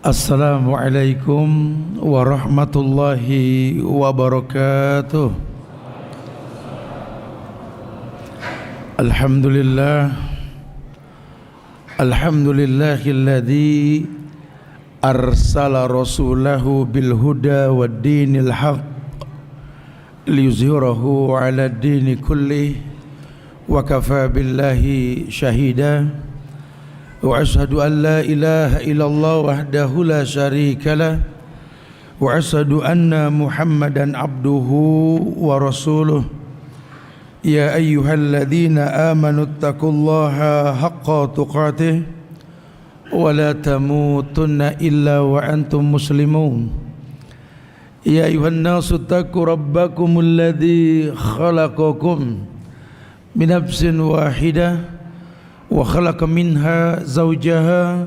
Assalamualaikum warahmatullahi wabarakatuh. Alhamdulillah, alhamdulillahilladzi arsala rasulahu bil huda wad dinil haq liyuzhirahu ala dini kulli wa kafa billahi syahida. Wa ashhadu an la ilaha illallah wahdahu la syarika lah wa ashhadu anna Muhammadan abduhu wa rasuluh. Ya ayyuhalladzina amanu taqullaha haqqa tuqatih wa la tamutunna illa wa antum muslimun. Ya ayyuhan nasu taqu rabbakumul ladzi khalaqakum min nafsin wahidah wa khalaqa minha zawjaha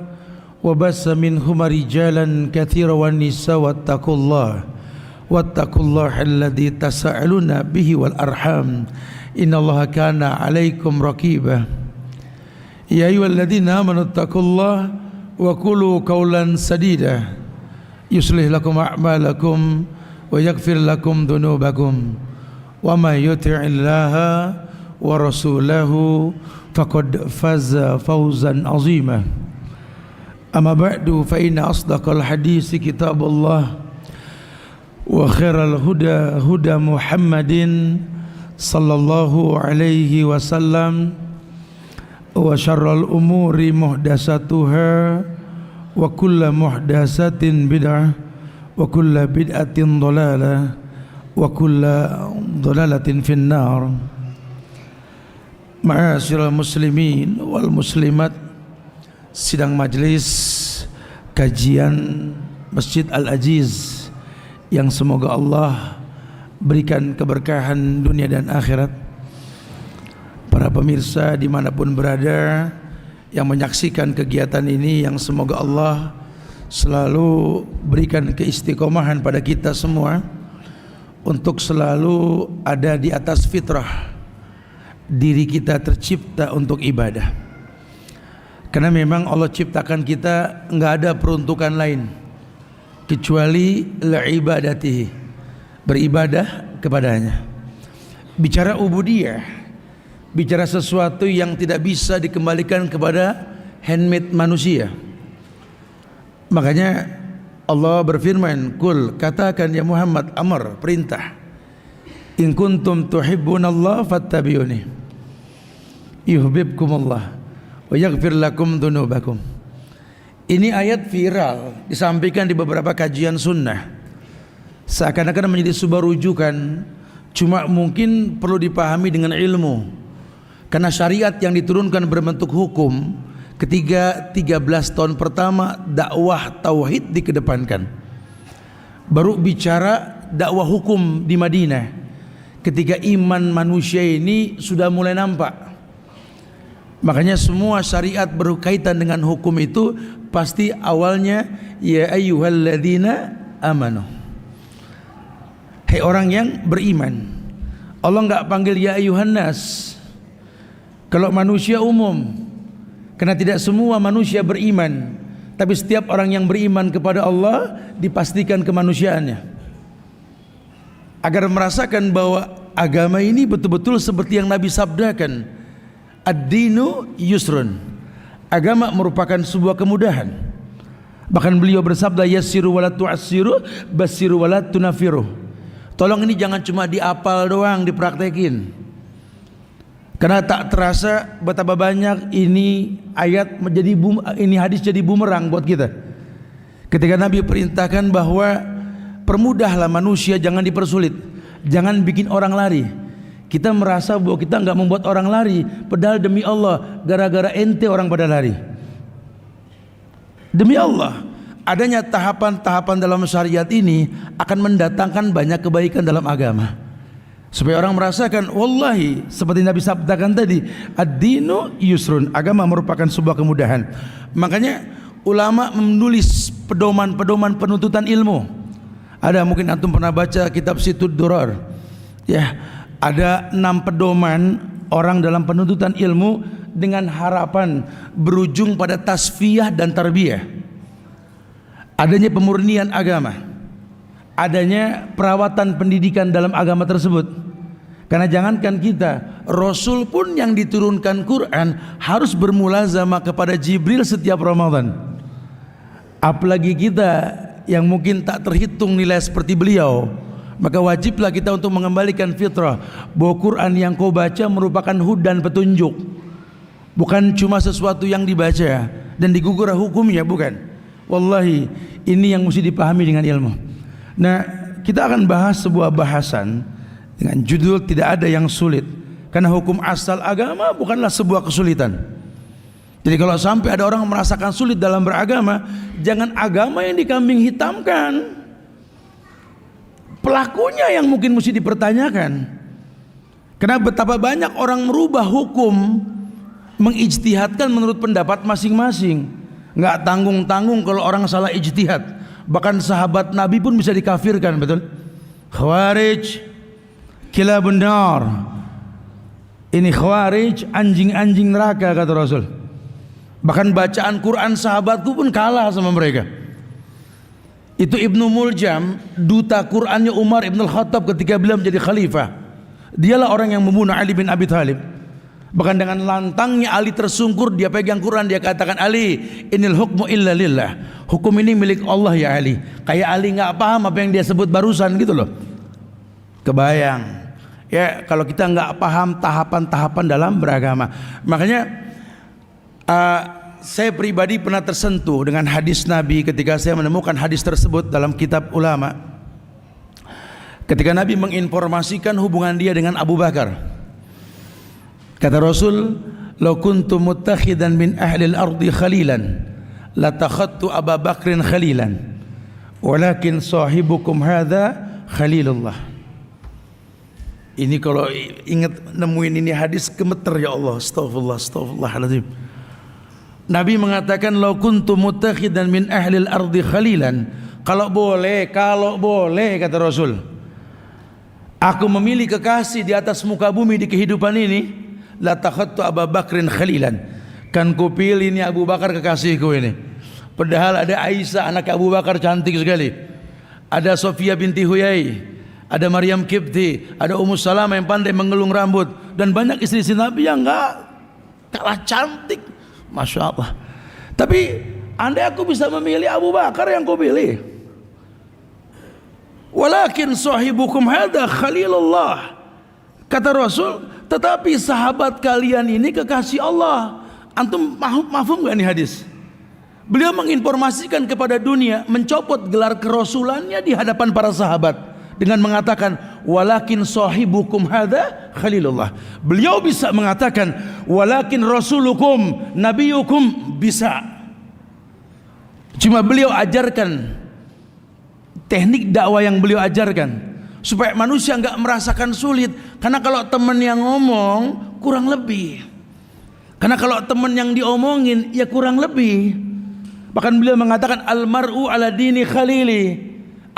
wa bassa minhuma rijalan katsiran wan nisaa wattaqullaha alladzi tasaaluna bihi wal arham innallaha kana 'alaikum raqiba. Ya ayyuhalladzina amanu taqullaha wa qulu qawlan sadida yuslih lakum a'malakum wa yaghfir lakum dhunubakum wa may yuti'illaha wa rasulahu faqad faza fawzan azima. Amma ba'du fa inna asdaqal hadisi kitabullah wa khairal huda huda Muhammadin sallallahu alaihi wasallam wa syarrul umuri muhdatsatuha wa kullu muhdatsatin bid'ah wa kullu bid'atin dhalalah wa kullu dhalalatin finnar. Ma'asyiral muslimin wal muslimat, sidang majelis kajian Masjid Al-Aziz yang semoga Allah berikan keberkahan dunia dan akhirat. Para pemirsa dimanapun berada yang menyaksikan kegiatan ini, yang semoga Allah selalu berikan keistiqomahan pada kita semua untuk selalu ada di atas fitrah. Diri kita tercipta untuk ibadah, karena memang Allah ciptakan kita nggak ada peruntukan lain kecuali li'ibadatihi, beribadah kepadanya. Bicara ubudiyah, bicara sesuatu yang tidak bisa dikembalikan kepada handmade manusia. Makanya Allah berfirman, "Qul," katakan ya Muhammad, amar, perintah, "In kuntum tuhibbunallah fattabi'uni yuhibbukumullah wa yaghfir lakum dzunubakum." Ini ayat viral disampaikan di beberapa kajian sunnah, seakan-akan menjadi sebuah rujukan, cuma mungkin perlu dipahami dengan ilmu. Karena syariat yang diturunkan berbentuk hukum, ketiga 13 tahun pertama dakwah tauhid dikedepankan. Baru bicara dakwah hukum di Madinah, ketika iman manusia ini sudah mulai nampak. Makanya semua syariat berkaitan dengan hukum itu pasti awalnya ya ayyuhalladzina amanu, hai orang yang beriman. Allah enggak panggil ya ayyuhan nas kalau manusia umum, karena tidak semua manusia beriman, tapi setiap orang yang beriman kepada Allah dipastikan kemanusiaannya, agar merasakan bahwa agama ini betul-betul seperti yang Nabi sabdakan, ad-dinu yusrun, agama merupakan sebuah kemudahan. Bahkan beliau bersabda, yassiru wala tu'assiru, bassiru wala tunafiru. Tolong ini jangan cuma diapal doang, dipraktekin. Karena tak terasa betapa banyak ini ayat menjadi ini hadis jadi bumerang buat kita. Ketika Nabi perintahkan bahwa permudahlah manusia, jangan dipersulit, jangan bikin orang lari. Kita merasa bahwa kita enggak membuat orang lari, padahal demi Allah gara-gara ente orang pada lari. Demi Allah, adanya tahapan-tahapan dalam syariat ini akan mendatangkan banyak kebaikan dalam agama. Supaya orang merasakan, wallahi seperti Nabi sabdakan tadi, ad-dinu yusrun, agama merupakan sebuah kemudahan. Makanya ulama menulis pedoman-pedoman penuntutan ilmu. Ada, mungkin antum pernah baca kitab Situd Durar. Ya, ada 6 pedoman orang dalam penuntutan ilmu dengan harapan berujung pada tasfiyah dan tarbiyah. adanya pemurnian agama, adanya perawatan pendidikan dalam agama tersebut. Karena jangankan kita, Rasul pun yang diturunkan Quran harus bermulazamah kepada Jibril setiap Ramadan. Apalagi kita yang mungkin tak terhitung nilai seperti beliau, maka wajiblah kita untuk mengembalikan fitrah bahwa Quran yang kau baca merupakan hudan petunjuk, bukan cuma sesuatu yang dibaca dan digugurah hukumnya, bukan. Wallahi, ini yang mesti dipahami dengan ilmu. Nah, kita akan bahas sebuah bahasan dengan judul tidak ada yang sulit, karena hukum asal agama bukanlah sebuah kesulitan. Jadi kalau sampai ada orang merasakan sulit dalam beragama, jangan agama yang dikambing hitamkan, pelakunya yang mungkin mesti dipertanyakan. Karena betapa banyak orang merubah hukum, mengijtihadkan menurut pendapat masing-masing, nggak tanggung-tanggung kalau orang salah ijtihad. Bahkan sahabat Nabi pun bisa dikafirkan, betul? Khawarij kilabun nar, ini khawarij, anjing-anjing neraka, kata Rasul. Bahkan bacaan Quran sahabatku pun kalah sama mereka. Itu Ibnu Muljam, duta Qurannya Umar Ibn Al-Khattab ketika beliau menjadi khalifah. Dialah orang yang membunuh Ali bin Abi Thalib. Bahkan dengan lantangnya Ali tersungkur, dia pegang Quran, dia katakan, Ali, inil hukmu illa lillah, hukum ini milik Allah ya Ali. Kayak Ali nggak paham apa yang dia sebut barusan gitu loh. Kebayang ya kalau kita nggak paham tahapan-tahapan dalam beragama. Makanya saya pribadi pernah tersentuh dengan hadis Nabi ketika saya menemukan hadis tersebut dalam kitab ulama. Ketika Nabi menginformasikan hubungan dia dengan Abu Bakar, kata Rasul, "Lau kuntu muttakhidan min ahli al-ardi khalilan, latakhadtu Abu Bakrin khalilan, walakin sahibukum hadza khalilullah." Ini kalau ingat nemuin ini hadis gemeter, ya Allah, astagfirullah, astagfirullahaladzim. Nabi mengatakan, "Lau kuntu muttakhidan min ahli al-ardi khalilan." Kalau boleh, kata Rasul, aku memilih kekasih di atas muka bumi di kehidupan ini, la takhadtu Abu Bakrin khalilan. Kan ku pilih ini Abu Bakar kekasihku ini. Padahal ada Aisyah anak Abu Bakar cantik sekali. Ada Sofia binti Huyai, ada Maryam Kipti, ada Ummu Salamah yang pandai mengelung rambut, dan banyak istri-istri Nabi yang enggak kalah cantik. Masya Allah. Tapi andai aku bisa memilih Abu Bakar yang kau pilih. Walakin sahibukum hadza khalilullah. Kata Rasul, tetapi sahabat kalian ini kekasih Allah. Antum mafhum gak nih hadis? Beliau menginformasikan kepada dunia, mencopot gelar kerasulannya di hadapan para sahabat dengan mengatakan, walakin sahibukum hadza khalilullah. Beliau bisa mengatakan, walakin rasulukum nabiyukum, bisa. Cuma beliau ajarkan teknik dakwah yang beliau ajarkan supaya manusia enggak merasakan sulit. Karena kalau teman yang ngomong kurang lebih, karena kalau teman yang diomongin ya kurang lebih. Bahkan beliau mengatakan, almar'u ala dini khalili.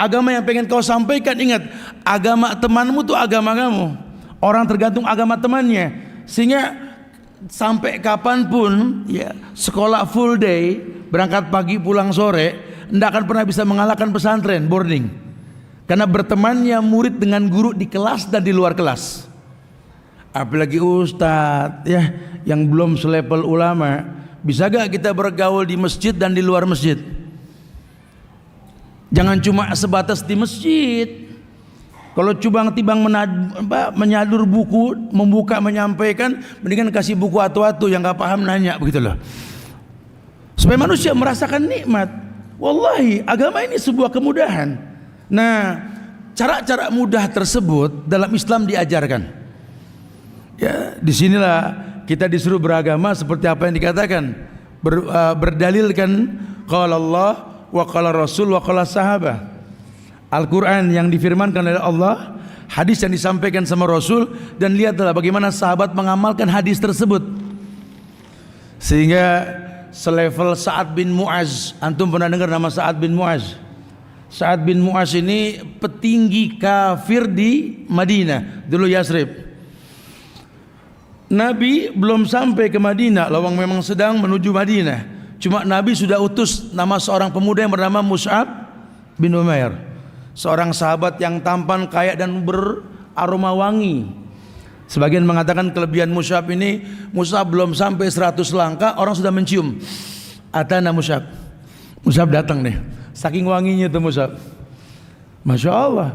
Agama yang pengen kau sampaikan, ingat, agama temanmu tuh agama kamu. Orang tergantung agama temannya. Sehingga sampai kapanpun ya, sekolah full day, berangkat pagi pulang sore, tidak akan pernah bisa mengalahkan pesantren boarding. Karena bertemannya murid dengan guru di kelas dan di luar kelas. Apalagi ustadz ya, yang belum selevel ulama. Bisa gak kita bergaul di masjid dan di luar masjid? Jangan cuma sebatas di masjid. Kalau cubang-tibang menyadur buku, membuka, menyampaikan, mendingan kasih buku atu-atu yang gak paham nanya, begitu loh. Supaya manusia merasakan nikmat. Wallahi, agama ini sebuah kemudahan. Nah, cara-cara mudah tersebut dalam Islam diajarkan. Ya, disinilah kita disuruh beragama seperti apa yang dikatakan, berdalilkan qala Allah wa qala Rasul wa qala sahabah. Al-Quran yang difirmankan oleh Allah, hadis yang disampaikan sama Rasul, dan lihatlah bagaimana sahabat mengamalkan hadis tersebut. Sehingga selevel Sa'ad bin Mu'az. Antum pernah dengar nama Sa'ad bin Mu'az? Sa'ad bin Mu'az ini petinggi kafir di Madinah, dulu Yasrib. Nabi belum sampai ke Madinah, lawang memang sedang menuju Madinah. Cuma Nabi sudah utus nama seorang pemuda yang bernama Mus'ab bin Umair, seorang sahabat yang tampan, kaya dan beraroma wangi. Sebagian mengatakan kelebihan Mus'ab ini, Mus'ab belum sampai 100 langkah orang sudah mencium. Atana Mus'ab. Mus'ab datang nih. Saking wanginya itu Mus'ab. Masya Allah.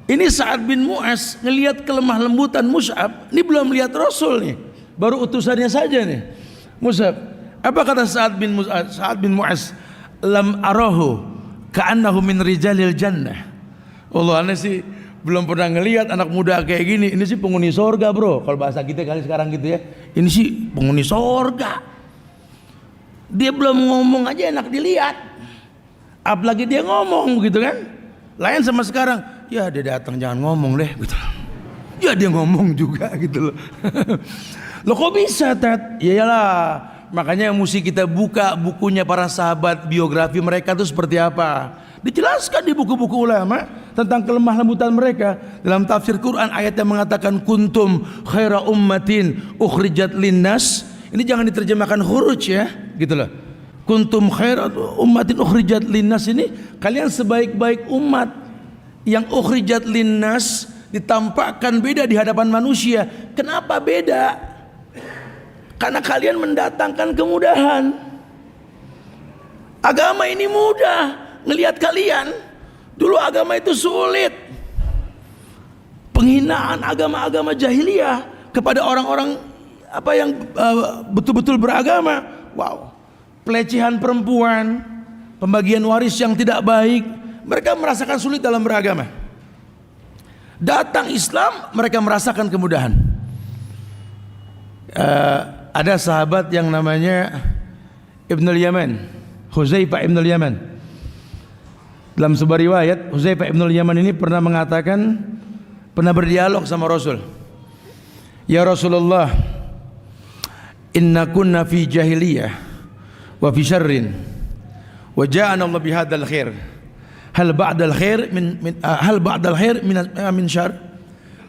Ini Sa'ad bin Mu'az ngelihat kelemah lembutan Mus'ab. Ini belum lihat Rasul nih, baru utusannya saja nih. Mus'ab, apa kata Sa'ad bin Mu'az? Lam arahu ka'annahu min rijalil jannah. Allah, aneh sih belum pernah ngelihat anak muda kayak gini. Ini sih penghuni sorga bro, kalau bahasa kita kali sekarang gitu ya. Ini sih penghuni sorga. Dia belum ngomong aja enak dilihat, apalagi dia ngomong gitu kan. Lain sama sekarang, ya dia datang jangan ngomong deh gitu. Ya dia ngomong juga gitu loh. Loh kok bisa Tat? Iyalah, makanya mesti kita buka bukunya para sahabat, biografi mereka itu seperti apa. Dijelaskan di buku-buku ulama tentang kelemah lembutan mereka. Dalam tafsir Quran ayat yang mengatakan kuntum khaira ummatin ukhrijat linnas. Ini jangan diterjemahkan khuruj ya, gitu loh. Kuntum khaira ummatin ukhrijat linnas, ini kalian sebaik-baik umat yang ukhrijat linnas, ditampakkan beda di hadapan manusia. Kenapa beda? Karena kalian mendatangkan kemudahan. Agama ini mudah. Ngelihat kalian, dulu agama itu sulit. Penghinaan agama-agama jahiliyah kepada orang-orang apa yang betul-betul beragama. Wow. Pelecehan perempuan, pembagian waris yang tidak baik, mereka merasakan sulit dalam beragama. Datang Islam, mereka merasakan kemudahan. Ada sahabat yang namanya Ibnul Yaman, Huzaifah Ibnul Yaman. Dalam sebuah riwayat, Huzaifah Ibnul Yaman ini pernah mengatakan, pernah berdialog sama Rasul. Ya Rasulullah, inna kunna fi jahiliyah wa fi syarrin wa ja'ana Allah bihadzal khair. Hal ba'dal khair min syarr.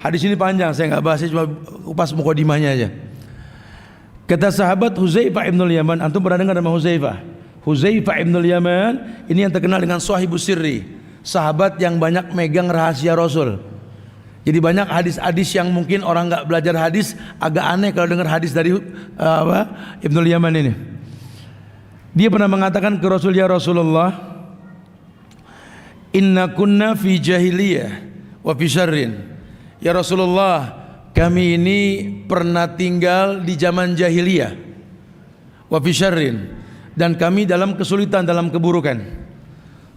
Hadis ini panjang, saya enggak bahas, cuma kupas mukadimahnya aja. Kata sahabat Huzaifah Ibnul Yaman, antum pernah dengar nama Huzaifah? Huzaifah Ibnul Yaman ini yang terkenal dengan Shahibus Sirri, sahabat yang banyak megang rahasia Rasul. Jadi banyak hadis-hadis yang mungkin orang nggak belajar hadis agak aneh kalau dengar hadis dari Ibnul Yaman ini. Dia pernah mengatakan ke Rasul, ya Rasulullah, inna kunna fi jahiliyah wa fi syarrin. Ya Rasulullah, kami ini pernah tinggal di zaman jahiliyah wa fi syarrin, dan kami dalam kesulitan, dalam keburukan.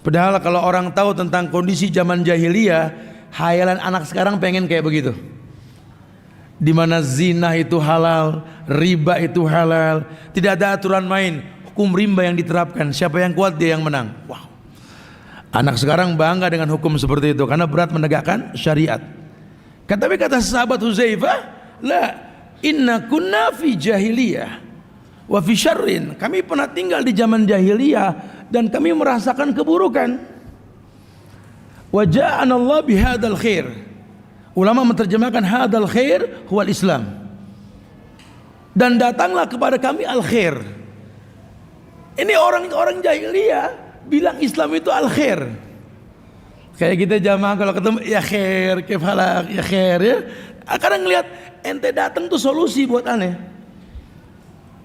Padahal kalau orang tahu tentang kondisi zaman jahiliyah, hayalan anak sekarang pengen kayak begitu. Di mana zina itu halal, riba itu halal, tidak ada aturan main, hukum rimba yang diterapkan. Siapa yang kuat dia yang menang. Wow. Anak sekarang bangga dengan hukum seperti itu karena berat menegakkan syariat. Tapi kata sahabat Huzaifah, la inna kunna fi jahiliyah wa fi syarrin, kami pernah tinggal di zaman jahiliyah dan kami merasakan keburukan. Wa ja'ana Allah bihadzal khair. Ulama menerjemahkan hadzal khair huwal Islam. Dan datanglah kepada kami al khair. Ini orang-orang jahiliyah bilang Islam itu al khair. Kayak kita jamaah kalau ketemu ya khair, kefalak, ya khair ya. Kadang ngelihat ente datang tuh solusi buat aneh.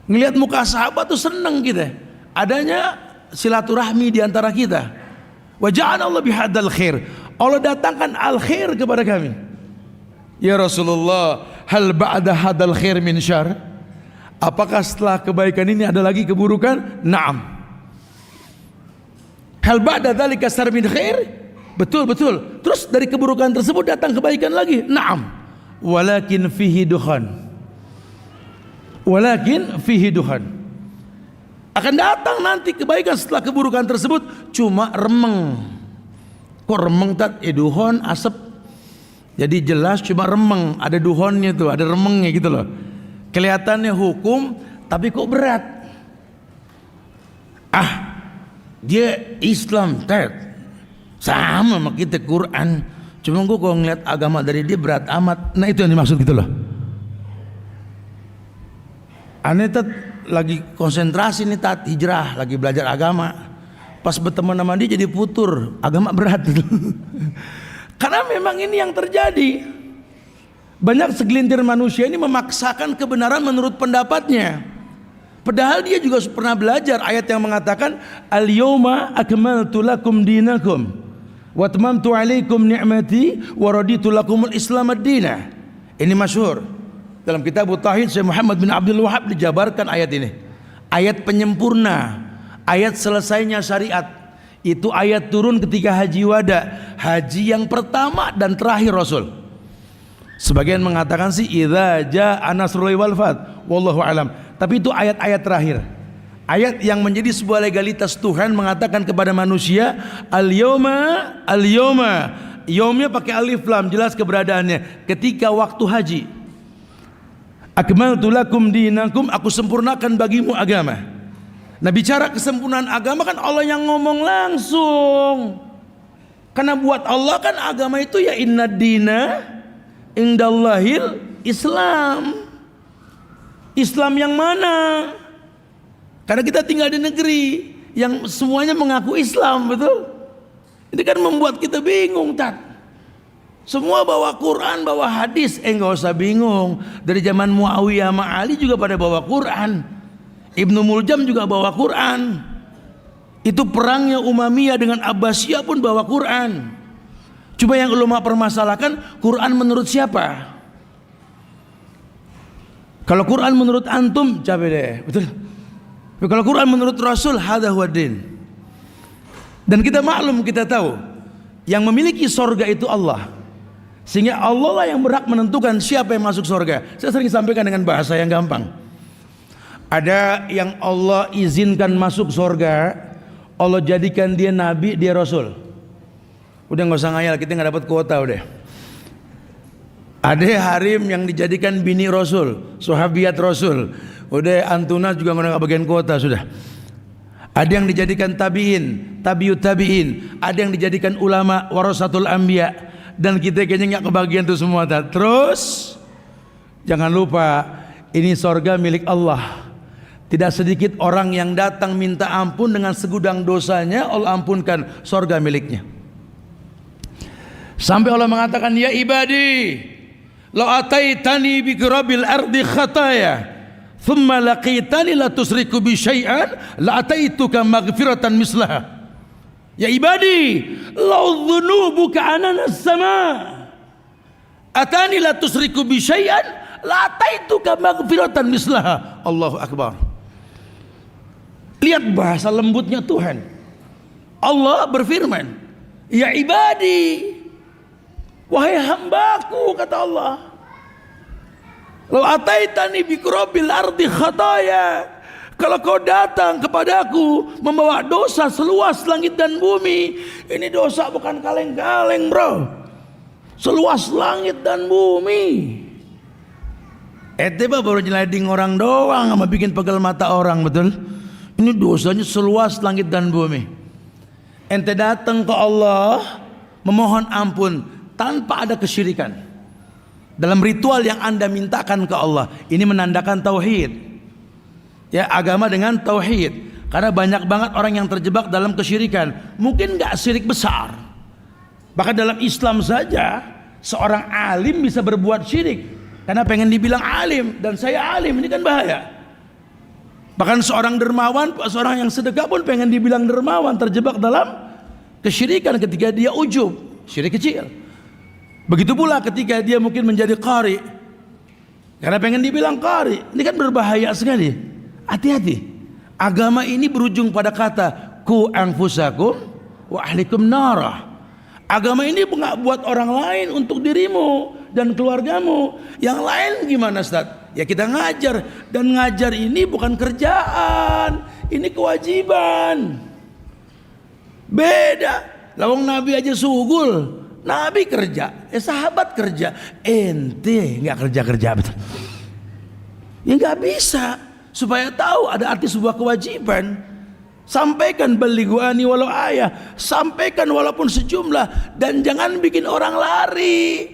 Ngelihat muka sahabat tuh seneng kita, adanya silaturahmi di antara kita. Wa ja'ana Allah bihadzal khair. Allah datangkan al khair kepada kami. Ya Rasulullah, hal ba'da hadzal khair min syarr? Apakah setelah kebaikan ini ada lagi keburukan? Naam. Hal ba'da dzalika syarr min khair? Betul, betul. Terus dari keburukan tersebut datang kebaikan lagi? Naam. Walakin fihi dukhan. Walakin fihi duhan. Akan datang nanti kebaikan setelah keburukan tersebut, cuma remeng. Kok remeng Tat? Duhon, asap. Jadi jelas cuma remeng, ada duhonnya tuh, ada remengnya gitu loh. Kelihatannya hukum tapi kok berat. Dia Islam Tat, sama sama kita Quran, cuma gue kalau ngeliat agama dari dia berat amat. Nah itu yang dimaksud gitu loh. Aneh Tat, lagi konsentrasi nih tat hijrah, lagi belajar agama. Pas berteman sama dia jadi putur, agama berat. Karena memang ini yang terjadi. Banyak segelintir manusia ini memaksakan kebenaran menurut pendapatnya. Padahal dia juga pernah belajar ayat yang mengatakan al-yawma akmaltu lakum dinakum wa atmamtu alaikum ni'mati wa raditu lakumul islam ad-dina. Ini masyhur. Dalam kitab Tauhid Syekh Muhammad bin Abdul Wahab dijabarkan ayat ini. Ayat penyempurna, ayat selesainya syariat. Itu ayat turun ketika haji wada, haji yang pertama dan terakhir Rasul. Sebagian mengatakan sih idza jaa nasrullahi wal fath, wallahu alam. Tapi itu ayat-ayat terakhir. Ayat yang menjadi sebuah legalitas Tuhan mengatakan kepada manusia al-yawma, yaumnya pakai alif lam, jelas keberadaannya ketika waktu haji. Akmaltu lakum dinakum, aku sempurnakan bagimu agama. Nah, bicara kesempurnaan agama kan Allah yang ngomong langsung. Karena buat Allah kan agama itu ya inna dina indallahil Islam. Islam yang mana? Karena kita tinggal di negeri yang semuanya mengaku Islam, betul? Ini kan membuat kita bingung, Tat. Semua bawa Quran, bawa hadis. Enggak usah bingung. Dari zaman Muawiyah sama Ali juga pada bawa Quran. Ibnu Muljam juga bawa Quran. Itu perangnya Umayyah dengan Abbasiyah pun bawa Quran. Coba yang ulama permasalahkan, Quran menurut siapa? Kalau Quran menurut antum, capek deh, betul? Tapi kalau Quran menurut Rasul, hadza huwa din. Dan kita maklum, kita tahu yang memiliki sorga itu Allah. Sehingga Allah lah yang berhak menentukan siapa yang masuk sorga. Saya sering sampaikan dengan bahasa yang gampang. Ada yang Allah izinkan masuk sorga, Allah jadikan dia nabi, dia rasul. Udah nggak usah ngayal, kita nggak dapat kuota udah. Ada harim yang dijadikan bini rasul, sahabiat rasul. Udah Antuna juga nggak bagian kuota sudah. Ada yang dijadikan tabiin, tabiut tabiin. Ada yang dijadikan ulama warasatul anbiya. Dan kita kayaknya nggak kebagian tuh semua. Terus jangan lupa ini sorga milik Allah. Tidak sedikit orang yang datang minta ampun dengan segudang dosanya, Allah ampunkan, sorga miliknya. Sampai Allah mengatakan, ya ibadi, la ataitani bi qurabil ardi khataya, thumma laqitani la tusriku bi syai'an, la ataituka maghfiratan mislaha. Ya ibadi, law dhunubuka ananas sama, atani la tusriku bi syai'an, la ataituka maghfiratan mislaha. Allahu akbar. Lihat bahasa lembutnya Tuhan. Allah berfirman, ya ibadi, wahai hambaku, kata Allah, law ataitani bi qurabil ardi khataya, kalau kau datang kepadaku membawa dosa seluas langit dan bumi. Ini dosa bukan kaleng-kaleng, bro. Seluas langit dan bumi. Tiba baru nyelading orang doang sama bikin pegel mata orang, betul? Ini dosanya seluas langit dan bumi. Ente datang ke Allah memohon ampun tanpa ada kesyirikan dalam ritual yang anda mintakan ke Allah. Ini menandakan tauhid. Ya, agama dengan tauhid. Karena banyak banget orang yang terjebak dalam kesyirikan. Mungkin gak syirik besar, bahkan dalam Islam saja seorang alim bisa berbuat syirik karena pengen dibilang alim, dan saya alim, ini kan bahaya. Bahkan seorang dermawan, seorang yang sedekah pun pengen dibilang dermawan, terjebak dalam kesyirikan ketika dia ujub, syirik kecil. Begitu pula ketika dia mungkin menjadi qari karena pengen dibilang qari. Ini kan berbahaya sekali. Hati-hati. Agama ini berujung pada kata ku anfusakum wa ahlikum nara. Agama ini nggak buat orang lain, untuk dirimu dan keluargamu. Yang lain gimana, Ustaz? Ya kita ngajar, dan ngajar ini bukan kerjaan, ini kewajiban. Beda. Lawang Nabi aja sugul, Nabi kerja, sahabat kerja, ente nggak kerja betul. Ya nggak bisa. Supaya tahu ada arti sebuah kewajiban, sampaikan balighu ani walau ayah, sampaikan walaupun sejumlah, dan jangan bikin orang lari.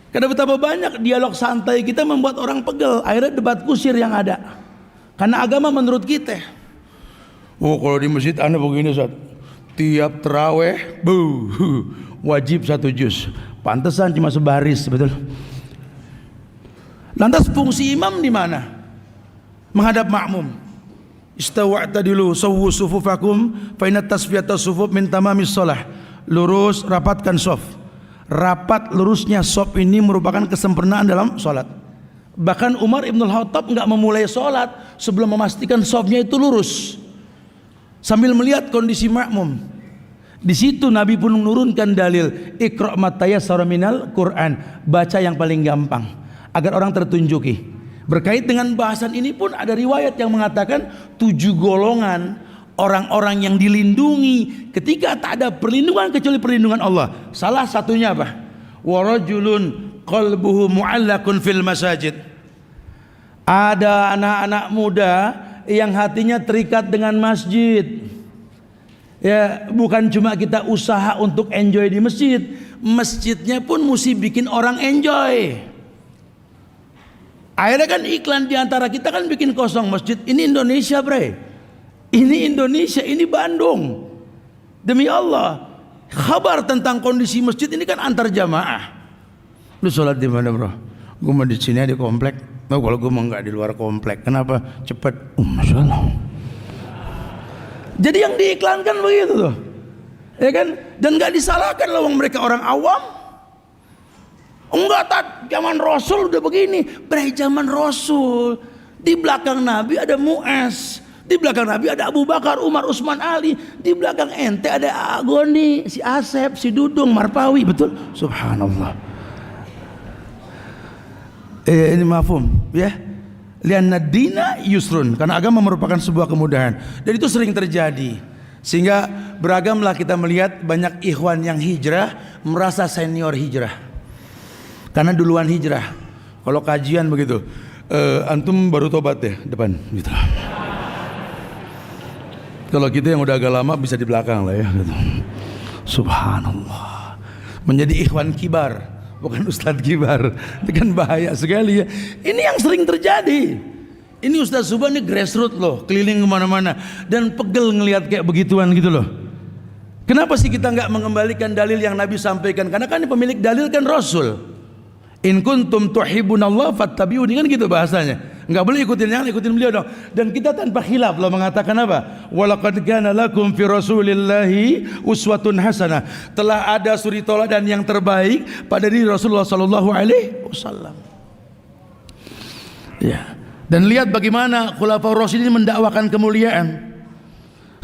Karena betapa banyak dialog santai kita membuat orang pegel, akhirnya debat kusir yang ada. Karena agama menurut kita. Oh kalau di masjid anda begini Ustaz, tiap terawih wajib 1 juz. Pantesan cuma sebaris, betul. Lantas fungsi imam di mana? Menghadap makmum. Istawa'tadilu sawwu sufufakum fa inna tasfiyata sufuf min tamamis shalah. Lurus, rapatkan shaf. Rapat lurusnya shaf ini merupakan kesempurnaan dalam salat. Bahkan Umar Ibn Khattab enggak memulai salat sebelum memastikan shafnya itu lurus. Sambil melihat kondisi makmum. Di situ Nabi pun menurunkan dalil Iqra' ma tayassara minal Quran, baca yang paling gampang agar orang tertunjuki. Berkait dengan bahasan ini pun ada riwayat yang mengatakan 7 golongan orang-orang yang dilindungi ketika tak ada perlindungan kecuali perlindungan Allah. Salah satunya apa? Wa rajulun qalbuhu mu'allaqun fil masajid. Ada anak-anak muda yang hatinya terikat dengan masjid. Ya, bukan cuma kita usaha untuk enjoy di masjid, masjidnya pun mesti bikin orang enjoy. Akhirnya kan iklan di antara kita kan bikin kosong masjid. Ini Indonesia, bre. Ini Indonesia, ini Bandung. Demi Allah, kabar tentang kondisi masjid ini kan antar jamaah. Lu sholat di mana, bro? Gue mau di sini di komplek. Nah, kalau gue mau nggak di luar komplek, kenapa? Cepet. Masya Allah. Jadi yang diiklankan begitu tuh, ya kan? Dan nggak disalahkan loh, mereka orang awam. Enggak, zaman Rasul udah begini. Bre, zaman Rasul di belakang Nabi ada Mu'az, di belakang Nabi ada Abu Bakar, Umar, Utsman, Ali, di belakang ente ada Agoni, si Asep, si Dudung, Marpawi, betul? Subhanallah. Ini mafhum, ya. Lianna dina yusrun, karena agama merupakan sebuah kemudahan. Dan itu sering terjadi. Sehingga beragamlah kita melihat banyak ikhwan yang hijrah merasa senior hijrah. Karena duluan hijrah. Kalau kajian begitu, antum baru tobat ya depan gitu. Kalau kita yang udah agak lama bisa di belakang lah ya gitu. Subhanallah. Menjadi ikhwan kibar, bukan ustadz kibar. Itu kan bahaya sekali ya. Ini yang sering terjadi. Ini Ustadz Subhan ini grassroots loh, keliling kemana-mana dan pegel ngelihat kayak begituan gitu loh. Kenapa sih kita nggak mengembalikan dalil yang Nabi sampaikan? Karena kan pemilik dalil kan Rasul. In kuntum tuhibbunallah fattabi'uni, kan gitu bahasanya. Nggak boleh ikutin yang ikutin beliau dong. Dan kita tanpa khilaf loh mengatakan apa? Walaqad kana lakum fi rasulillahi uswatun hasanah. Telah ada suri teladan yang terbaik pada diri Rasulullah sallallahu alaihi wasallam. Ya. Dan lihat bagaimana khulafaur rasyidin mendakwakan kemuliaan.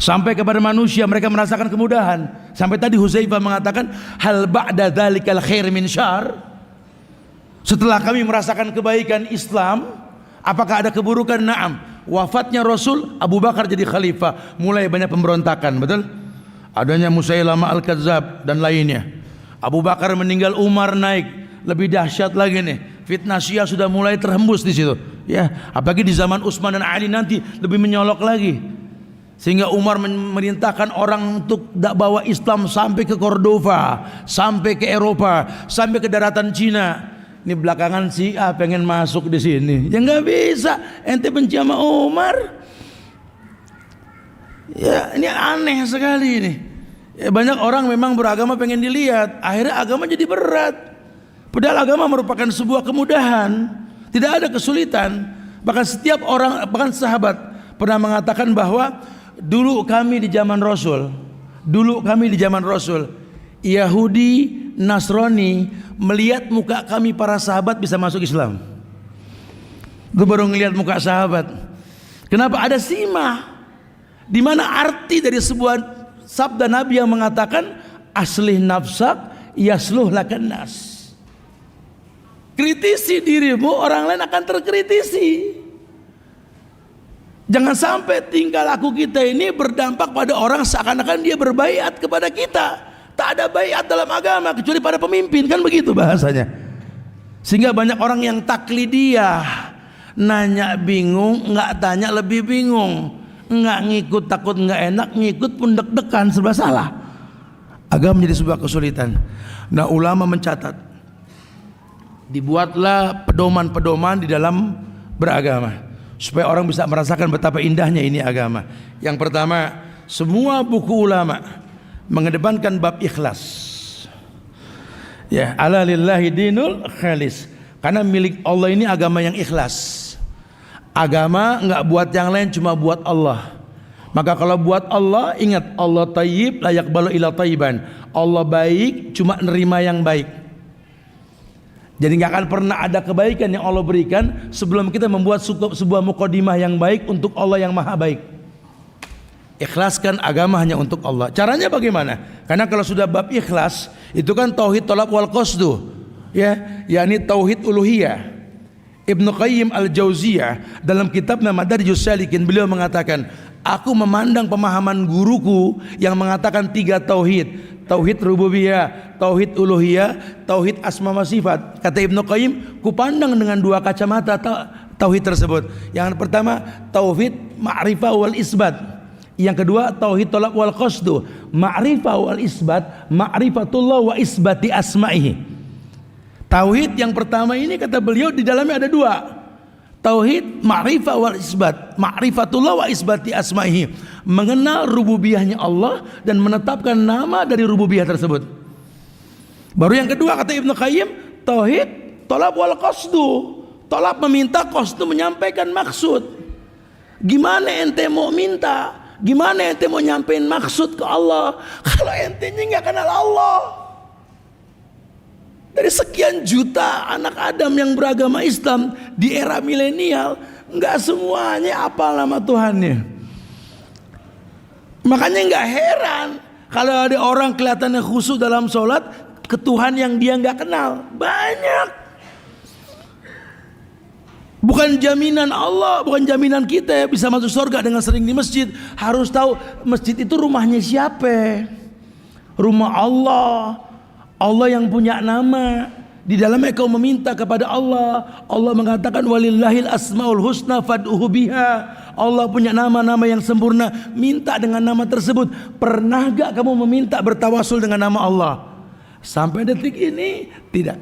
Sampai kepada manusia mereka merasakan kemudahan. Sampai tadi Hudzaifah mengatakan hal ba'da dzalikal khair min syarr. Setelah kami merasakan kebaikan Islam, apakah ada keburukan? Naam. Wafatnya Rasul, Abu Bakar jadi khalifah, mulai banyak pemberontakan, betul? Adanya Musailama Al-Kadzab dan lainnya. Abu Bakar meninggal, Umar naik, lebih dahsyat lagi nih. Fitnah Syiah sudah mulai terhembus di situ. Ya, apalagi di zaman Utsman dan Ali nanti lebih menyolok lagi. Sehingga Umar memerintahkan orang untuk bawa Islam sampai ke Cordova, sampai ke Eropa, sampai ke daratan Cina. Ini belakangan Syiah pengen masuk di sini. Ya nggak bisa. Ente benci sama Umar. Ya ini aneh sekali ini. Ya, banyak orang memang beragama pengen dilihat. Akhirnya agama jadi berat. Padahal agama merupakan sebuah kemudahan. Tidak ada kesulitan. Bahkan setiap orang, bahkan sahabat pernah mengatakan bahwa dulu kami di zaman Rasul, Yahudi, Nasrani melihat muka kami para sahabat bisa masuk Islam. Itu baru ngelihat muka sahabat. Kenapa? Ada simah. Di mana arti dari sebuah sabda Nabi yang mengatakan aslih nafsak yasluh lakan nas. Kritisi dirimu, orang lain akan terkritisi. Jangan sampai tingkah laku kita ini berdampak pada orang seakan-akan dia berbaiat kepada kita. Tak ada baiat dalam agama kecuali pada pemimpin, kan begitu bahasanya. Sehingga banyak orang yang taklidiyah, nanya bingung, nggak tanya lebih bingung, nggak ngikut takut nggak enak, ngikut pun deg-degan, serba salah. Agama menjadi sebuah kesulitan. Nah, ulama mencatat, dibuatlah pedoman-pedoman di dalam beragama supaya orang bisa merasakan betapa indahnya ini agama. Yang pertama, semua buku ulama mengedepankan bab ikhlas. Ya, ala lillahi dinul khalis. Karena milik Allah ini agama yang ikhlas. Agama enggak buat yang lain, cuma buat Allah. Maka kalau buat Allah, ingat Allah tayyib la yaqbalu illa tayyiban. Allah baik, cuma nerima yang baik. Jadi enggak akan pernah ada kebaikan yang Allah berikan sebelum kita membuat sebuah mukadimah yang baik untuk Allah yang maha baik. Ikhlaskan agama hanya untuk Allah. Caranya bagaimana? Karena kalau sudah bab ikhlas, itu kan tauhid tolak wal qasdu, ya, yakni tauhid uluhiyah. Ibnu Qayyim al-Jauziyah dalam kitabnya Madarijus Salikin, beliau mengatakan, aku memandang pemahaman guruku yang mengatakan 3 tauhid, tauhid rububiyah, tauhid uluhiyah, tauhid asma wa sifat. Kata Ibnu Qayyim, kupandang dengan 2 kacamata tauhid tersebut. Yang pertama tauhid ma'rifah wal isbat. Yang kedua tauhid tolak wal qasdu. Ma'rifah wal isbat, ma'rifatullah wa isbati asma'ihi. Tauhid yang pertama ini kata beliau di dalamnya ada 2. Tauhid ma'rifah wal isbat, ma'rifatullah wa isbati asma'ihi. Mengenal rububiyahnya Allah dan menetapkan nama dari rububiyah tersebut. Baru yang kedua kata Ibnu Qayyim, tauhid tolak wal qasdu. Tolak meminta, qasdu menyampaikan maksud. Gimana ente mau minta? Gimana ente mau nyampein maksud ke Allah kalau entenya nggak kenal Allah? Dari sekian juta anak Adam yang beragama Islam di era milenial, nggak semuanya apal nama Tuhannya. Makanya nggak heran kalau ada orang kelihatannya khusyuk dalam sholat ke Tuhan yang dia nggak kenal. Banyak. Bukan jaminan Allah, bukan jaminan kita bisa masuk surga dengan sering di masjid. Harus tahu masjid itu rumahnya siapa? Rumah Allah. Allah yang punya nama. Di dalamnya kau meminta kepada Allah. Allah mengatakan walillahil asmaul husna fad'uhu biha. Allah punya nama-nama yang sempurna. Minta dengan nama tersebut. Pernah gak kamu meminta bertawasul dengan nama Allah? Sampai detik ini tidak.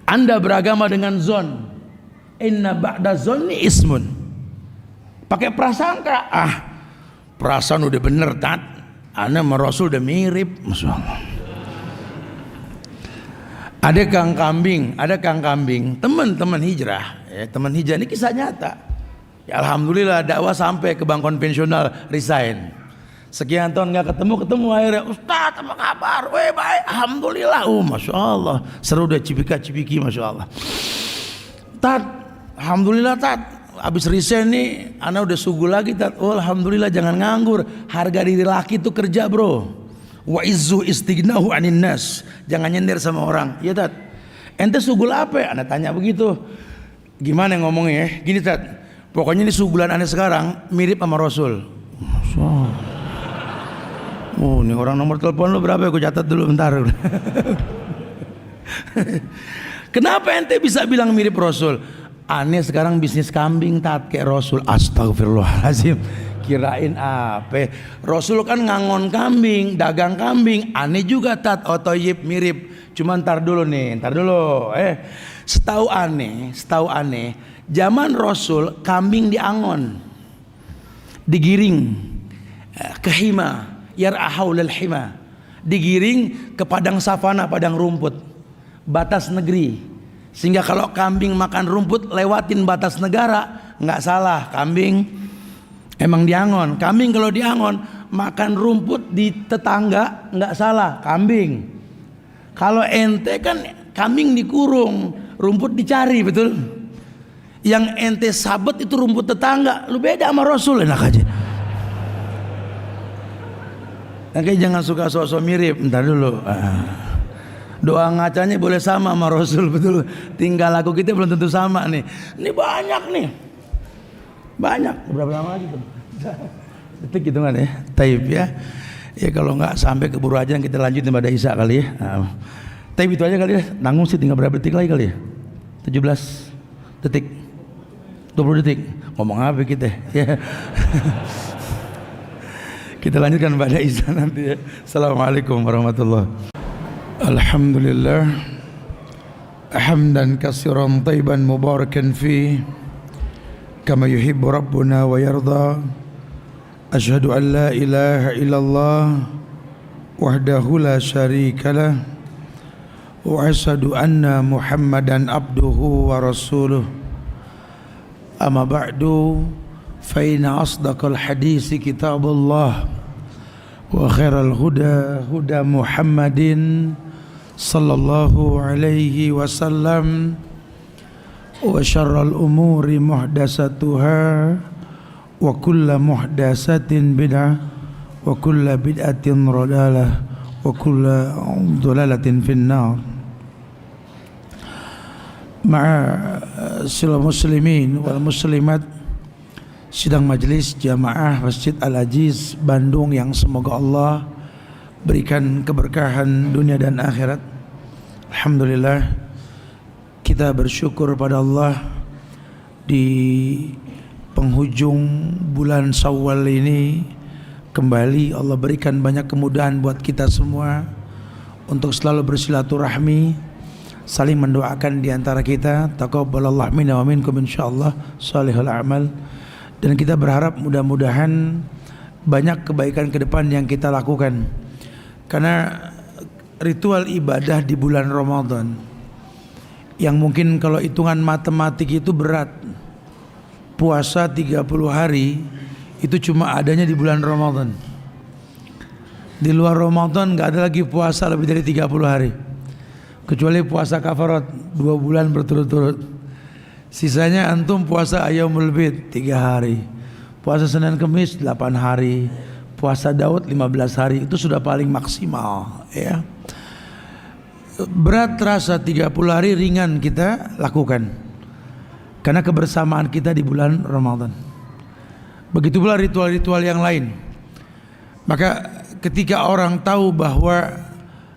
Anda beragama dengan zon. Inna ba'da zonni ismun. Pakai prasangka. Perasaan udah bener tat. Ana sama Rasul udah mirip. Masya Allah. Ada kang kambing, teman-teman hijrah, ya, teman hijrah ini kisah nyata. Ya, alhamdulillah dakwah sampai ke bank konvensional, resign. Sekian tahun nggak ketemu akhirnya, Ustaz apa kabar? Weh baik, alhamdulillah. Masya Allah, seru deh cipika-cipiki, masya Allah. Tat, alhamdulillah tat. Abis resign nih, anak udah sugu lagi tat. Oh alhamdulillah, jangan nganggur. Harga diri laki itu kerja bro. Wa izzu istignahu anin nas. Jangan nyender sama orang. Ya tat. Ente sugul apa ya? Anda tanya begitu. Gimana ngomongnya ya? Gini tat. Pokoknya ini sugulan anda sekarang mirip sama Rasul. Oh, ini orang nomor telepon lu berapa? Aku catat dulu bentar. Kenapa ente bisa bilang mirip Rasul? Aneh sekarang bisnis kambing tat kayak Rasul. Astagfirullahaladzim. Kirain apa? Rasul kan ngangon kambing, dagang kambing. Aneh juga tat. Oh toyib mirip. Cuma ntar dulu. Setahu aneh. Zaman Rasul kambing diangon, digiring ke hima, yar'ahaulal hima, digiring ke padang savana, padang rumput, batas negeri. Sehingga kalau kambing makan rumput lewatin batas negara, nggak salah, kambing emang diangon. Kambing kalau diangon makan rumput di tetangga nggak salah, kambing. Kalau ente kan kambing dikurung, rumput dicari, betul? Yang ente sabet itu rumput tetangga. Lu beda sama Rasul, enak aja. Oke, jangan suka sok-sok mirip. Bentar dulu. Doa ngacanya boleh sama Rasul, betul. Tinggal laku kita belum tentu sama nih. Ini banyak nih. Banyak. Berapa lama lagi tuh? Detik hitungan ya. Taib ya. Ya kalau nggak sampai keburu aja kita lanjutin pada Isya kali ya. Taib itu aja kali ya. Nanggung sih tinggal berapa detik lagi kali ya? 17 detik. 20 detik. Ngomong apa kita ya. Kita lanjutkan pada Isya nanti ya. Assalamualaikum warahmatullahi wabarakatuh. Alhamdulillah hamdan katsiran thayyiban mubarakan fi كما يحب ربنا ويرضى أشهد أن لا إله إلا الله وحده لا شريك له وأشهد أن محمدا عبده ورسوله أما بعد فإن أصدق الحديث كتاب الله وخير الهدى هدى محمد صلى الله عليه وسلم وشر الأمور محدثاتها وكل محدثة بدعة وكل بدعة ضلالة وكل ضلالة في النار. Ma'asyiral muslimin wal muslimat, sidang majelis jamaah Masjid Al-Aziz Bandung yang semoga Allah berikan keberkahan dunia dan akhirat. Alhamdulillah, kita bersyukur pada Allah di penghujung bulan Syawal ini kembali Allah berikan banyak kemudahan buat kita semua untuk selalu bersilaturahmi, saling mendoakan di antara kita. Taqabbalallahu minna wa minkum insyaallah shalihul a'mal. Dan kita berharap mudah-mudahan banyak kebaikan ke depan yang kita lakukan. Karena ritual ibadah di bulan Ramadan yang mungkin kalau hitungan matematik itu berat, puasa 30 hari itu cuma adanya di bulan Ramadan. Di luar Ramadan gak ada lagi puasa lebih dari 30 hari, kecuali puasa kafarat 2 bulan berturut-turut. Sisanya antum puasa Ayyamul Bid 3 hari, puasa Senin Kemis 8 hari, puasa Daud 15 hari. Itu sudah paling maksimal ya. Berat terasa 30 hari, ringan kita lakukan karena kebersamaan kita di bulan Ramadan. Begitu pula ritual-ritual yang lain. Maka ketika orang tahu bahwa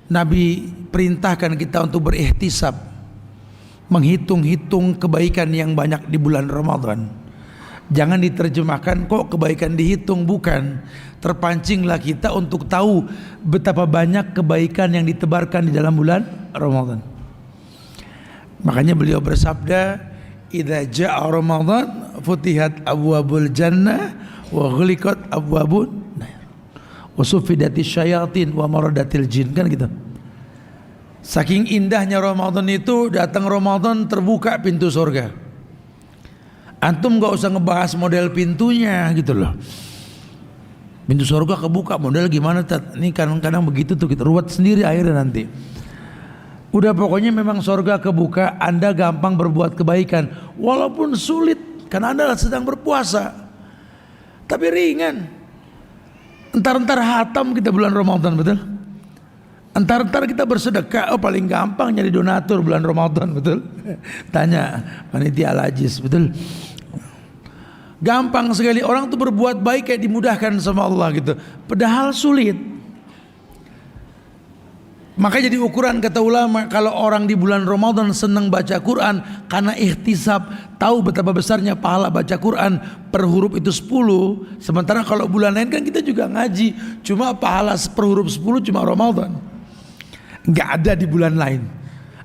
Nabi perintahkan kita untuk berihtisab, menghitung-hitung kebaikan yang banyak di bulan Ramadan, jangan diterjemahkan kok kebaikan dihitung, bukan. Terpancinglah kita untuk tahu betapa banyak kebaikan yang ditebarkan di dalam bulan Ramadan. Makanya beliau bersabda, idza jaa Ramadan futihat abwabul jannah wa ghliqat abwabun nar wa suffidatis syayatin wa maradatil jin, kan gitu. Saking indahnya Ramadan itu, datang Ramadan terbuka pintu surga. Antum gak usah ngebahas model pintunya gitu loh. Pintu surga kebuka, model gimana tat? Ini kadang-kadang begitu tuh, kita ruwet sendiri akhirnya nanti. Udah pokoknya memang surga kebuka, Anda gampang berbuat kebaikan walaupun sulit karena Anda sedang berpuasa. Tapi ringan. Entar-entar hatam kita bulan Ramadan, betul? Entar-entar kita bersedekah, oh paling gampang nyari donatur bulan Ramadan, betul? Tanya panitia Al-Aziz, betul? Gampang sekali orang tuh berbuat baik kayak dimudahkan sama Allah gitu, padahal sulit. Maka jadi ukuran kata ulama, kalau orang di bulan Ramadan senang baca Quran karena ihtisab, tahu betapa besarnya pahala baca Quran per huruf itu 10. Sementara kalau bulan lain kan kita juga ngaji, cuma pahala per huruf 10 cuma Ramadan, nggak ada di bulan lain.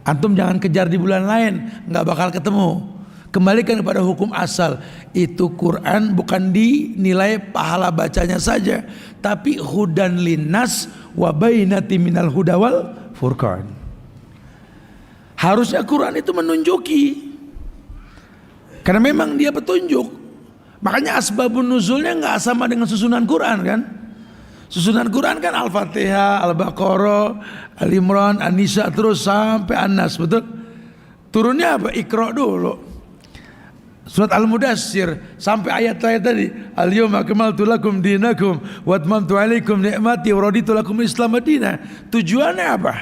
Antum jangan kejar di bulan lain, nggak bakal ketemu. Kembalikan kepada hukum asal. Itu Quran bukan dinilai pahala bacanya saja, tapi hudan linnas wa bainati minal huda wal furqan. Harusnya Quran itu menunjuki, karena memang dia petunjuk. Makanya asbabun nuzulnya nggak sama dengan susunan Quran kan. Susunan Quran kan Al-Fatihah, Al-Baqarah, Al-Imran, An-Nisa terus sampai An-Nas, betul? Turunnya apa? Iqra dulu. Surat Al-Mudassir sampai ayat-ayat tadi, al-yawma akmaltu lakum dinakum wa atmamtu alaikum ni'mati wa raditu lakum Islam madina. Tujuannya apa?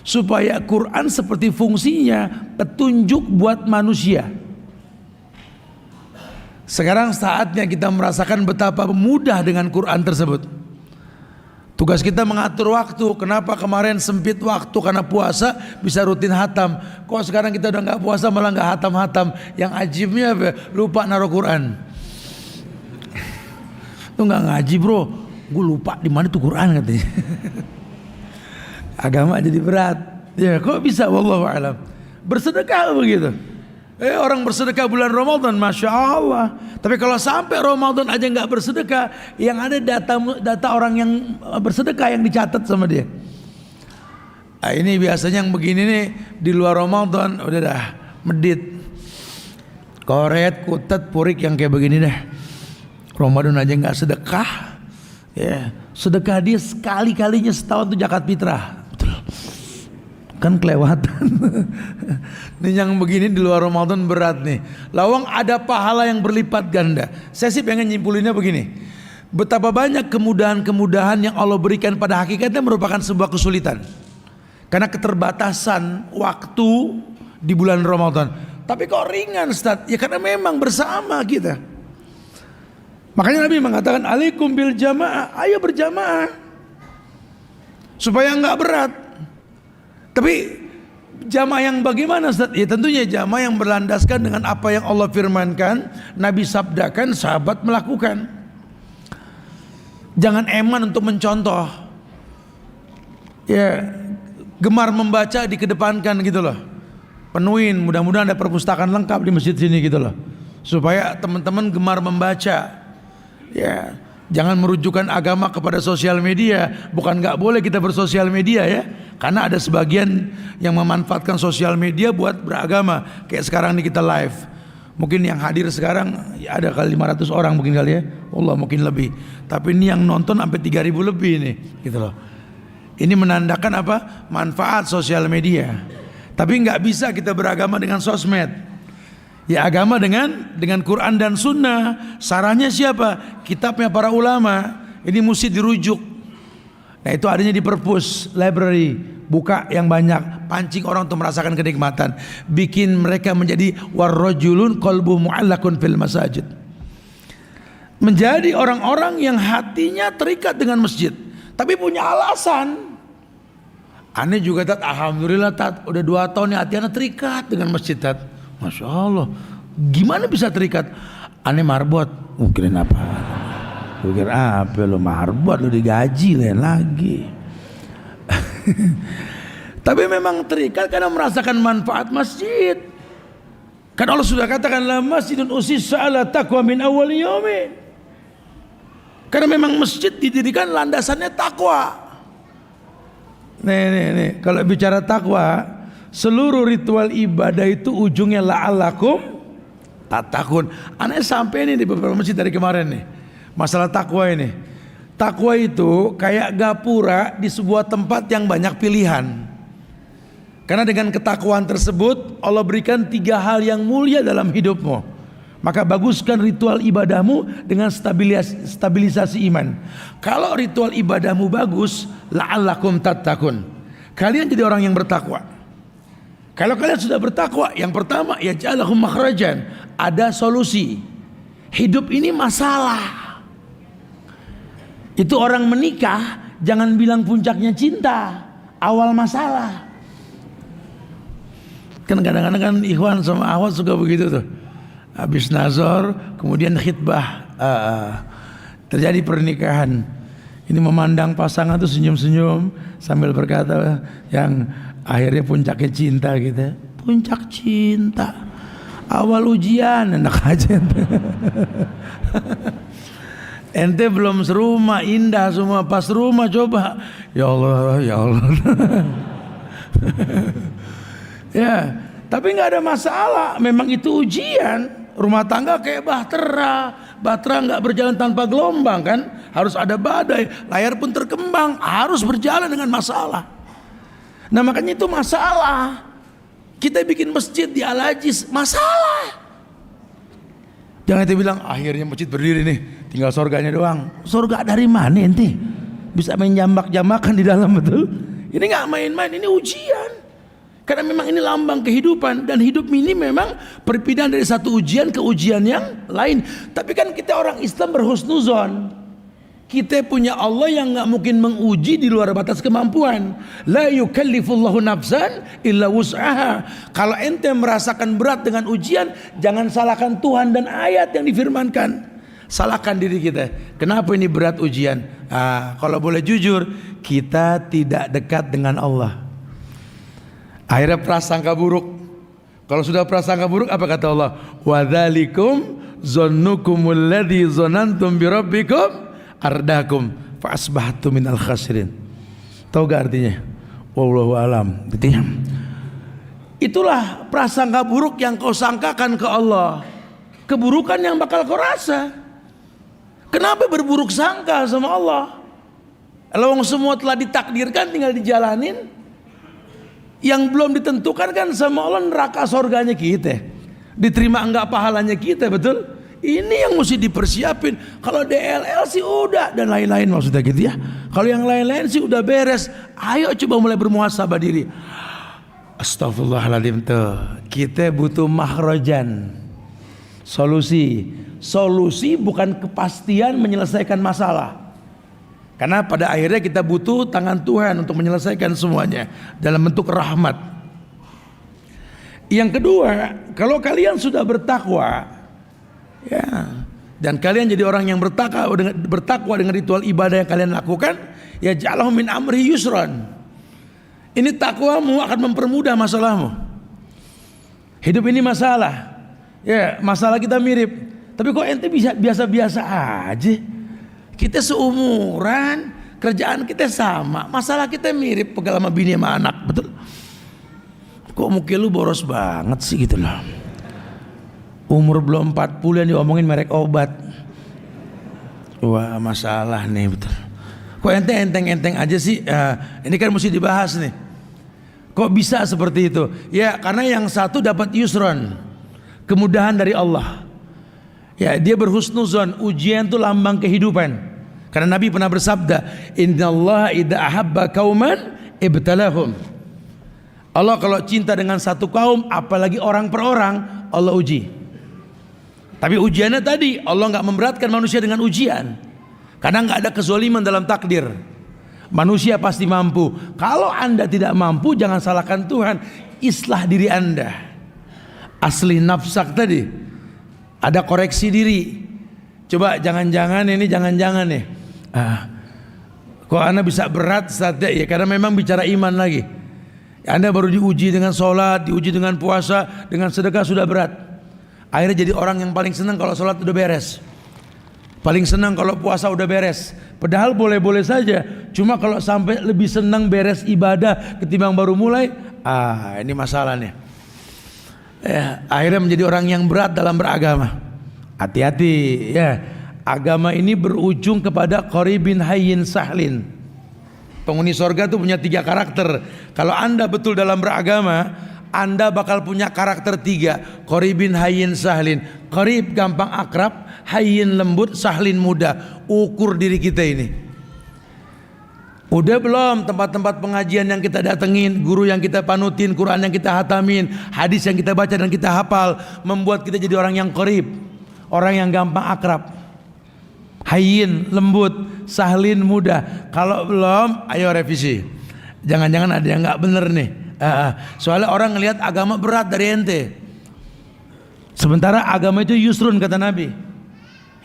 Supaya Quran seperti fungsinya petunjuk buat manusia. Sekarang saatnya kita merasakan betapa mudah dengan Quran tersebut. Tugas kita mengatur waktu. Kenapa kemarin sempit waktu karena puasa bisa rutin hatam? Kok sekarang kita udah nggak puasa malah nggak hatam-hatam? Yang ajibnya apa? Lupa naruh Quran. Tuh nggak ngaji bro, gue lupa di mana tuh Quran katanya. Agama jadi berat. Ya kok bisa? Wallahu a'lam. Bersedekah begitu. Orang bersedekah bulan Ramadan, Masya Allah. Tapi kalau sampai Ramadan aja nggak bersedekah, yang ada data orang yang bersedekah yang dicatat sama dia. Nah, ini biasanya yang begini nih di luar Ramadan udah dah medit, koret, kutet, purik yang kayak begini deh. Ramadan aja nggak sedekah, ya sedekah dia sekali-kalinya setahun tuh zakat fitrah. Kan kelewatan. Nih yang begini di luar Ramadan berat nih. Lawang ada pahala yang berlipat ganda. Saya sih pengen nyimpulinnya begini. Betapa banyak kemudahan-kemudahan yang Allah berikan pada hakikatnya merupakan sebuah kesulitan. Karena keterbatasan waktu di bulan Ramadan. Tapi kok ringan Ustaz? Ya karena memang bersama kita. Makanya Nabi mengatakan alaikum bil jamaah. Ayo berjamaah. Supaya enggak berat. Tapi jamaah yang bagaimana Ustaz? Ya tentunya jamaah yang berlandaskan dengan apa yang Allah firmankan, Nabi sabdakan, sahabat melakukan. Jangan eman untuk mencontoh. Ya, gemar membaca dikedepankan gitu loh. Penuhin, mudah-mudahan ada perpustakaan lengkap di masjid sini gitu loh. Supaya teman-teman gemar membaca. Ya, jangan merujukkan agama kepada sosial media. Bukan nggak boleh kita bersosial media ya. Karena ada sebagian yang memanfaatkan sosial media buat beragama. Kayak sekarang nih kita live. Mungkin yang hadir sekarang ya ada kali 500 orang mungkin kali ya. Allah mungkin lebih. Tapi ini yang nonton sampai 3.000 lebih nih gitu loh. Ini menandakan apa? Manfaat sosial media. Tapi nggak bisa kita beragama dengan sosmed. Ya agama dengan Quran dan Sunnah. Sarannya siapa? Kitabnya para ulama. Ini mesti dirujuk. Nah itu adanya di perpus, library, buka yang banyak, pancing orang untuk merasakan kenikmatan, bikin mereka menjadi warrajulun qalbu mu'allakun fil masajid, menjadi orang-orang yang hatinya terikat dengan masjid, tapi punya alasan. Aneh juga Tat, alhamdulillah Tat, udah 2 tahun nih hati anak terikat dengan masjid Tat. Masya Allah, gimana bisa terikat? Aneh marbot, mungkin apa? Pikir apa lo marbot lo digaji lain lagi. Tapi memang terikat karena merasakan manfaat masjid. Kan Allah sudah katakan la masjidun usissa ala taqwa min awwal yaumin. Karena memang masjid didirikan landasannya takwa. Nih kalau bicara takwa, seluruh ritual ibadah itu ujungnya la'allakum tattaqun. Aneh sampai nih di beberapa masjid dari kemarin nih. Masalah takwa ini. Takwa itu kayak gapura di sebuah tempat yang banyak pilihan. Karena dengan ketakwaan tersebut Allah berikan 3 hal yang mulia dalam hidupmu. Maka baguskan ritual ibadahmu dengan stabilisasi iman. Kalau ritual ibadahmu bagus, la'allakum tattaqun. Kalian jadi orang yang bertakwa. Kalau kalian sudah bertakwa, yang pertama ya ja'alahum makhrajan, ada solusi. Hidup ini masalah. Itu orang menikah jangan bilang puncaknya cinta, awal masalah. Kan kadang-kadang kan ikhwan sama akhwat suka begitu tuh. Habis nazar kemudian khitbah, terjadi pernikahan. Ini memandang pasangan tuh senyum-senyum sambil berkata yang akhirnya puncaknya cinta gitu. Puncak cinta, awal ujian enak aja. Ente belum serumah, indah semua, pas rumah coba, ya Allah, ya Allah. Ya, tapi nggak ada masalah. Memang itu ujian. Rumah tangga kayak bahtera nggak berjalan tanpa gelombang kan? Harus ada badai. Layar pun terkembang, harus berjalan dengan masalah. Nah makanya itu masalah. Kita bikin masjid di Al-Ajiz, masalah. Jangan ente bilang akhirnya masjid berdiri nih, tinggal surganya doang. Surga dari mana ente? Bisa main jambak-jambakan di dalam betul? Ini nggak main-main, ini ujian. Karena memang ini lambang kehidupan dan hidup ini memang perpindahan dari satu ujian ke ujian yang lain. Tapi kan kita orang Islam berhusnuzon. Kita punya Allah yang nggak mungkin menguji di luar batas kemampuan. La yukallifullahu nafsan illa wus'aha. Kalau ente merasakan berat dengan ujian, jangan salahkan Tuhan dan ayat yang difirmankan. Salahkan diri kita. Kenapa ini berat ujian? Kalau boleh jujur, kita tidak dekat dengan Allah. Akhirnya prasangka buruk. Kalau sudah prasangka buruk apa kata Allah? Wa dzalikum zannukumul ladzi zanantum bi rabbikum ardakum fa asbahtum minal khasirin. Tahu gak artinya? Wallahu alam. Itulah prasangka buruk yang kau sangkakan ke Allah. Keburukan yang bakal kau rasa. Kenapa berburuk sangka sama Allah? Kalau semua telah ditakdirkan tinggal dijalanin. Yang belum ditentukan kan sama Allah neraka sorganya kita. Diterima enggak pahalanya kita, betul? Ini yang mesti dipersiapin. Kalau DLL sih udah dan lain-lain maksudnya gitu ya. Kalau yang lain-lain sih udah beres. Ayo coba mulai bermuhasabah diri. Astagfirullahaladzim tuh. Kita butuh makhrajan. Solusi bukan kepastian menyelesaikan masalah. Karena pada akhirnya kita butuh tangan Tuhan untuk menyelesaikan semuanya dalam bentuk rahmat. Yang kedua, kalau kalian sudah bertakwa, ya, dan kalian jadi orang yang bertakwa dengan ritual ibadah yang kalian lakukan, ya ja'alahu min amri yusran. Ini takwamu akan mempermudah masalahmu. Hidup ini masalah. Ya, masalah kita mirip. Tapi kok ente bisa biasa-biasa aja? Kita seumuran, kerjaan kita sama, masalah kita mirip, pegal sama bini sama anak, betul? Kok muka lu boros banget sih gitu loh. Umur belum 40 yang diomongin merek obat. Wah, masalah nih, betul. Kok ente enteng-enteng aja sih? Ini kan mesti dibahas nih. Kok bisa seperti itu? Ya karena yang satu dapat yusron, kemudahan dari Allah. Ya dia berhusnuzon, ujian itu lambang kehidupan. Karena Nabi pernah bersabda, innallaha idza ahabba qauman ibtalahum. Allah kalau cinta dengan satu kaum, apalagi orang per orang, Allah uji. Tapi ujiannya tadi, Allah nggak memberatkan manusia dengan ujian. Karena nggak ada kezoliman dalam takdir. Manusia pasti mampu. Kalau anda tidak mampu, jangan salahkan Tuhan. Islah diri anda. Asli nafsak tadi. Ada koreksi diri. Coba jangan-jangan nih. Kok anda bisa berat saatnya? Ya karena memang bicara iman lagi. Anda baru diuji dengan sholat, diuji dengan puasa, dengan sedekah sudah berat. Akhirnya jadi orang yang paling senang kalau sholat udah beres. Paling senang kalau puasa udah beres. Padahal boleh-boleh saja. Cuma kalau sampai lebih senang beres ibadah ketimbang baru mulai, ini masalah nih. Akhirnya menjadi orang yang berat dalam beragama. Hati-hati ya. Agama ini berujung kepada qaribin hayyin sahlin. Penghuni sorga itu punya 3 karakter. Kalau anda betul dalam beragama, anda bakal punya karakter 3. Qaribin hayyin sahlin. Qarib gampang akrab, hayyin lembut, sahlin mudah. Ukur diri kita ini. Udah belum tempat-tempat pengajian yang kita datengin, guru yang kita panutin, Quran yang kita hatamin, hadis yang kita baca dan kita hafal, membuat kita jadi orang yang qarib, orang yang gampang akrab. Hayyin lembut, sahlin mudah. Kalau belum, ayo revisi. Jangan-jangan ada yang nggak bener nih. Soalnya orang ngelihat agama berat dari ente. Sementara agama itu yusrun kata Nabi.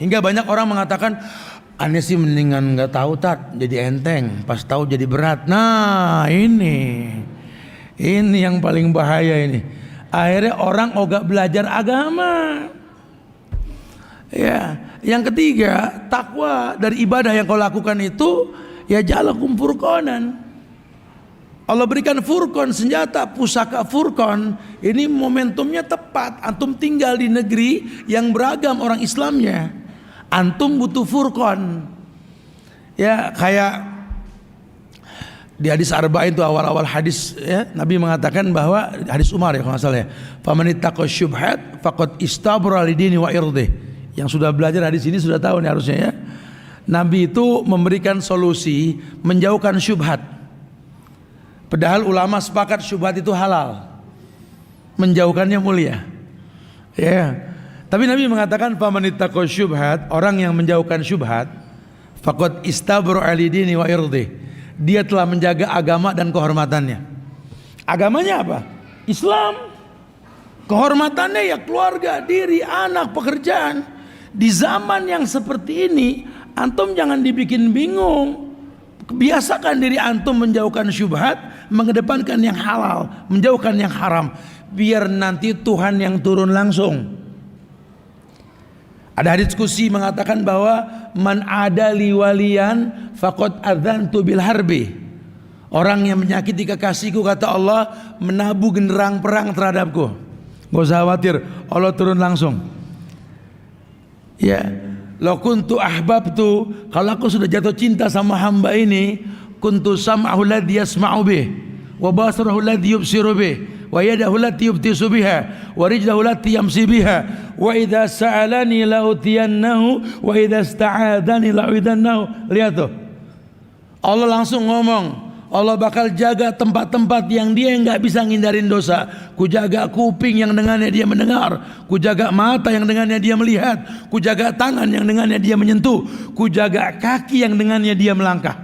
Hingga banyak orang mengatakan, aneh sih mendingan nggak tahu tat, jadi enteng. Pas tahu jadi berat. Nah ini yang paling bahaya ini. Akhirnya orang ogah belajar agama. Ya, yang ketiga, takwa dari ibadah yang kau lakukan itu ya ja'alakum furqanan. Allah berikan furqan, senjata pusaka furqan. Ini momentumnya tepat. Antum tinggal di negeri yang beragam orang Islamnya. Antum butuh furqan. Ya, kayak di hadis arba'in itu awal-awal hadis ya, Nabi mengatakan bahwa hadis Umar ya kalau nggak salah ya. Famanittaqo syubhat faqad istabra lidini wa irdih. Yang sudah belajar hadis ini sudah tahu nih harusnya ya. Nabi itu memberikan solusi menjauhkan syubhat. Padahal ulama sepakat syubhat itu halal. Menjauhkannya mulia. Ya. Tapi Nabi mengatakan famanittaqo syubhat, orang yang menjauhkan syubhat, faqad istabra alidini wa irdi. Dia telah menjaga agama dan kehormatannya. Agamanya apa? Islam. Kehormatannya ya keluarga, diri, anak, pekerjaan. Di zaman yang seperti ini, antum jangan dibikin bingung. Biasakan diri antum menjauhkan syubhat, mengedepankan yang halal, menjauhkan yang haram. biar nanti Tuhan yang turun langsung. Ada hadits qudsi mengatakan bahwa man adali waliyan faqad adzantu bil harbi. Orang yang menyakiti kekasihku, kata Allah, menabuh genderang perang terhadapku. Gak usah khawatir, Allah turun langsung. Ya, law kuntu ahbabtu, kalau aku sudah jatuh cinta sama hamba ini, kuntu sam'ahu alladhi yasma'u bih, wa basarahu alladhi yubsiru bih, wa yadahu allati yubtisu biha, wa rijlahu allati yamsi biha, wa idza sa'alani la'utiyannahu, wa idza ista'adani la'uidannahu. Lihat tuh, Allah langsung ngomong, Allah bakal jaga tempat-tempat yang dia nggak bisa ngindarin dosa. Ku jaga kuping yang dengannya dia mendengar, ku jaga mata yang dengannya dia melihat, ku jaga tangan yang dengannya dia menyentuh, ku jaga kaki yang dengannya dia melangkah.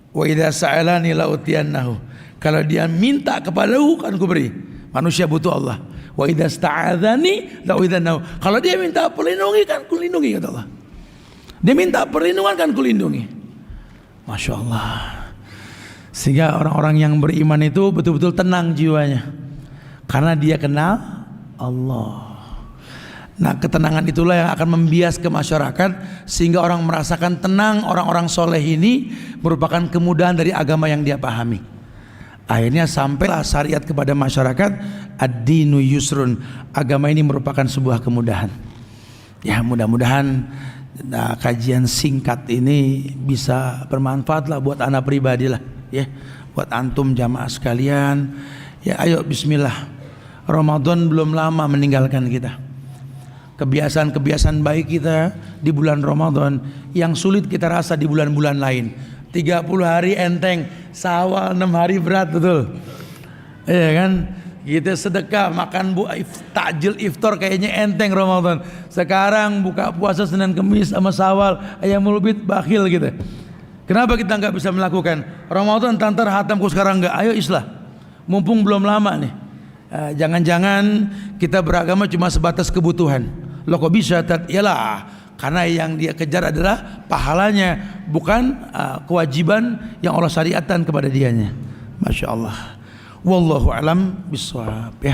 Wa idza sa'alani la'utiyannahu. Kalau dia minta kepadaku kan ku beri. Manusia butuh Allah. Wa idza sta'adzani la'uidannahu. Kalau dia minta perlindungan kan ku lindungi, kata Allah. Dia minta perlindungan kan ku lindungi. Masya Allah. Sehingga orang-orang yang beriman itu betul-betul tenang jiwanya, karena dia kenal Allah. Nah, ketenangan itulah yang akan membias ke masyarakat, sehingga orang merasakan tenang. Orang-orang soleh ini merupakan kemudahan dari agama yang dia pahami. Akhirnya sampailah syariat kepada masyarakat, ad-dinu yusrun, agama ini merupakan sebuah kemudahan. Ya, mudah-mudahan kajian singkat ini bisa bermanfaat lah buat anak pribadi lah, ya, buat antum jamaah sekalian. Ya, ayo bismillah. Ramadan belum lama meninggalkan kita. Kebiasaan-kebiasaan baik kita di bulan Ramadan yang sulit kita rasa di bulan-bulan lain. 30 hari enteng, Syawal 6 hari berat, betul. Iya kan? Kita sedekah, makan takjil iftar kayaknya enteng Ramadan. Sekarang buka puasa Senin Kemis sama Syawal, ayamul bid bakhil gitu. Kenapa kita nggak bisa melakukan? Ramadan tantar hatamku sekarang nggak? Ayo islah, mumpung belum lama nih. Jangan-jangan kita beragama cuma sebatas kebutuhan. Loh kok bisa? Yalah, karena yang dia kejar adalah pahalanya, bukan kewajiban yang Allah syariatkan kepada dianya. Masya Allah. Wallahu alam bisawab, ya.